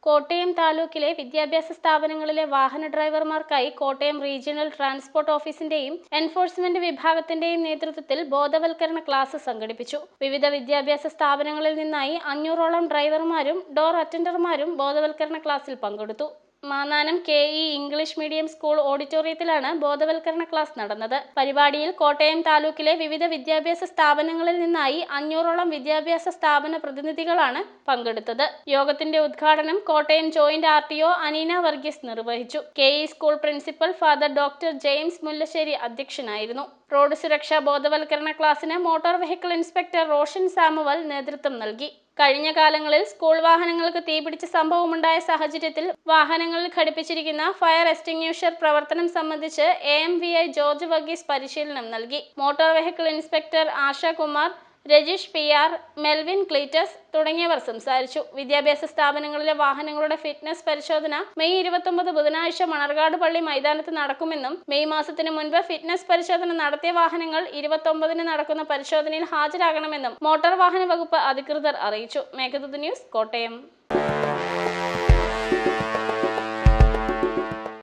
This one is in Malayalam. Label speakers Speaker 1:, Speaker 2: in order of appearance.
Speaker 1: കോട്ടയം താലൂക്കിലെ വിദ്യാഭ്യാസ സ്ഥാപനങ്ങളിലെ വാഹന ഡ്രൈവർമാർക്കായി കോട്ടയം റീജിയണൽ ട്രാൻസ്പോർട്ട് ഓഫീസിന്റെയും എൻഫോഴ്സ്മെന്റ് വിഭാഗത്തിന്റെയും നേതൃത്വത്തിൽ ബോധവൽക്കരണ ക്ലാസ് സംഘടിപ്പിച്ചു. വിവിധ വിദ്യാഭ്യാസ സ്ഥാപനങ്ങളിൽ നിന്നായി 500ഓളം ഡ്രൈവർമാരും ഡോർ അറ്റൻഡർമാരും ബോധവൽക്കരണ ക്ലാസ്സിൽ പങ്കെടുത്തു. Mannanam KE English medium school ഓഡിറ്റോറിയത്തിലാണ് ബോധവൽക്കരണ ക്ലാസ് നടന്നത്. പരിപാടിയിൽ കോട്ടയം താലൂക്കിലെ വിവിധ വിദ്യാഭ്യാസ സ്ഥാപനങ്ങളിൽ നിന്നായി 500ഓളം വിദ്യാഭ്യാസ സ്ഥാപന പ്രതിനിധികളാണ് പങ്കെടുത്തത്. യോഗത്തിന്റെ ഉദ്ഘാടനം കോട്ടയം ജോയിന്റ് RTO അനീന വർഗീസ് നിർവഹിച്ചു. KE school principal father doctor James Mullassery അധ്യക്ഷനായിരുന്നു. റോഡ് സുരക്ഷാ ബോധവൽക്കരണ ക്ലാസ്സിന് motor vehicle inspector Roshan Samuel നേതൃത്വം നൽകി. കഴിഞ്ഞ കാലങ്ങളിൽ സ്കൂൾ വാഹനങ്ങൾക്ക് തീപിടിച്ച സംഭവമുണ്ടായ സാഹചര്യത്തിൽ വാഹനങ്ങളിൽ ഘടിപ്പിച്ചിരിക്കുന്ന ഫയർ എക്സ്റ്റിംഗ്വിഷർ പ്രവർത്തനം സംബന്ധിച്ച് AMVI ജോർജ് വർഗീസ് പരിശീലനം നൽകി. Motor vehicle inspector Ashakumar, Rajeesh PR, Melvin Cleetus തുടങ്ങിയവർ സംസാരിച്ചു. വിദ്യാഭ്യാസ സ്ഥാപനങ്ങളിലെ വാഹനങ്ങളുടെ ഫിറ്റ്നസ് പരിശോധന മെയ് 29 ബുധനാഴ്ച മണർകാട് പള്ളി മൈതാനത്ത് നടക്കുമെന്നും മെയ് മാസത്തിന് മുൻപ് ഫിറ്റ്നസ് പരിശോധന നടത്തിയ വാഹനങ്ങൾ 29-ന് നടക്കുന്ന പരിശോധനയിൽ ഹാജരാകണമെന്നും മോട്ടോർ വാഹന വകുപ്പ് അധികൃതർ അറിയിച്ചു. മേഘദൂത് ന്യൂസ്, കോട്ടയം.